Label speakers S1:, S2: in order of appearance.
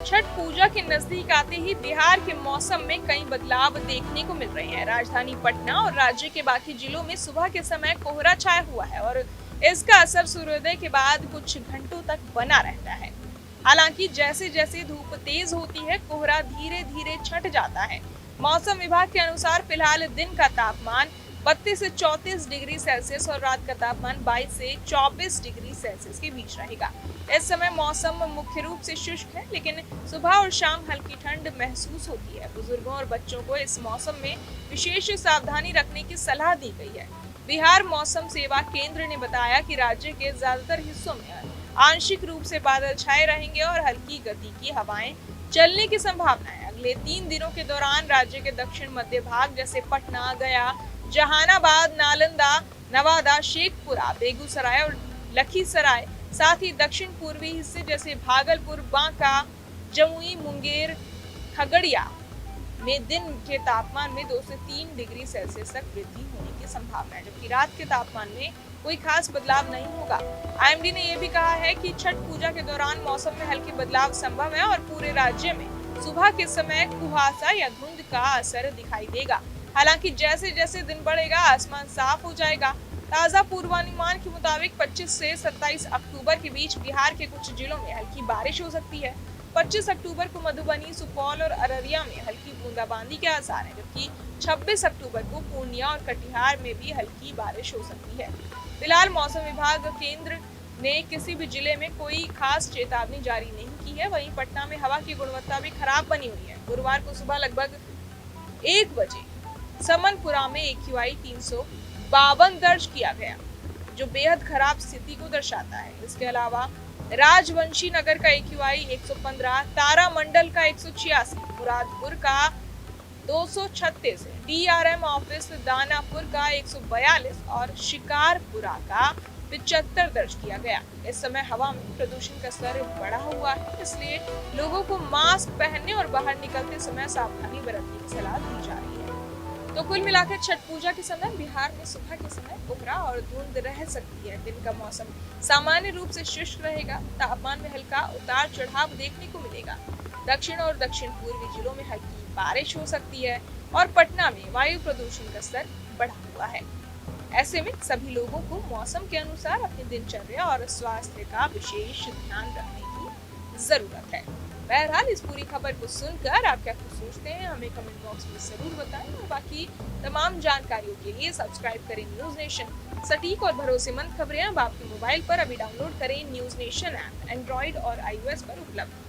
S1: छठ पूजा के नजदीक आते ही बिहार के मौसम में कई बदलाव देखने को मिल रहे हैं। राजधानी पटना और राज्य के बाकी जिलों में सुबह के समय कोहरा छाया हुआ है और इसका असर सूर्योदय के बाद कुछ घंटों तक बना रहता है। हालांकि जैसे जैसे धूप तेज होती है, कोहरा धीरे धीरे छट जाता है। मौसम विभाग के अनुसार फिलहाल दिन का तापमान 32 से 34 डिग्री सेल्सियस और रात का तापमान 22 से 24 डिग्री सेल्सियस के बीच रहेगा। इस समय मौसम मुख्य रूप से शुष्क है, लेकिन सुबह और शाम हल्की ठंड महसूस होती है। बुजुर्गों और बच्चों को इस मौसम में विशेष सावधानी रखने की सलाह दी गई है। बिहार मौसम सेवा केंद्र ने बताया कि राज्य के ज्यादातर हिस्सों में आंशिक रूप से बादल छाए रहेंगे और हल्की गति की हवाएं चलने की संभावना है। अगले 3 दिनों के दौरान राज्य के दक्षिण मध्य भाग जैसे पटना, गया, जहानाबाद, नालंदा, नवादा, शेखपुरा, बेगूसराय और लखीसराय, साथ ही दक्षिण पूर्वी हिस्से जैसे भागलपुर, बांका, जमुई, मुंगेर, खगड़िया में दिन के तापमान में 2 से 3 डिग्री सेल्सियस तक वृद्धि होने की संभावना है, जबकि रात के तापमान में कोई खास बदलाव नहीं होगा। आईएमडी ने यह भी कहा है कि छठ पूजा के दौरान मौसम में हल्के बदलाव संभव है और पूरे राज्य में सुबह के समय कुहासा या धुंध का असर दिखाई देगा। हालांकि जैसे जैसे दिन बढ़ेगा, आसमान साफ हो जाएगा। ताजा पूर्वानुमान के मुताबिक 25 से 27 अक्टूबर के बीच बिहार के कुछ जिलों में हल्की बारिश हो सकती है। 25 अक्टूबर को मधुबनी, सुपौल और अररिया में हल्की बूंदाबांदी के आसार हैं, जबकि 26 अक्टूबर को पूर्णिया और कटिहार में भी हल्की बारिश हो सकती है। फिलहाल मौसम विभाग केंद्र ने किसी भी जिले में कोई खास चेतावनी जारी नहीं की है। वहीं पटना में हवा की गुणवत्ता भी खराब बनी हुई है। गुरुवार को सुबह लगभग 1 बजे समनपुरा में AQI 352 दर्ज किया गया, जो बेहद खराब स्थिति को दर्शाता है। इसके अलावा राजवंशी नगर का AQI 115, तारामंडल का 186, मुरादपुर का 236, DRM ऑफिस दानापुर का 142 और शिकारपुरा का 75 दर्ज किया गया। इस समय हवा में प्रदूषण का स्तर बढ़ा हुआ है, इसलिए लोगों को मास्क पहनने और बाहर निकलते समय सावधानी बरतने की सलाह दी जा रही है। तो कुल मिलाकर छठ पूजा के समय बिहार में सुबह के समय कोहरा और धुंध रह सकती है। दिन का मौसम सामान्य रूप से शुष्क रहेगा। तापमान में हल्का उतार चढ़ाव देखने को मिलेगा। दक्षिण और दक्षिण पूर्वी जिलों में हल्की बारिश हो सकती है और पटना में वायु प्रदूषण का स्तर बढ़ा हुआ है। ऐसे में सभी लोगों को मौसम के अनुसार अपनी दिनचर्या और स्वास्थ्य का विशेष ध्यान रखने की जरूरत है। बहरहाल इस पूरी खबर को सुनकर आप क्या कुछ सोचते हैं, हमें कमेंट बॉक्स में जरूर बताएं और बाकी तमाम जानकारियों के लिए सब्सक्राइब करें न्यूज नेशन। सटीक और भरोसेमंद खबरें अब आपके मोबाइल पर अभी डाउनलोड करें न्यूज नेशन ऐप, एंड्रॉइड और iOS पर उपलब्ध।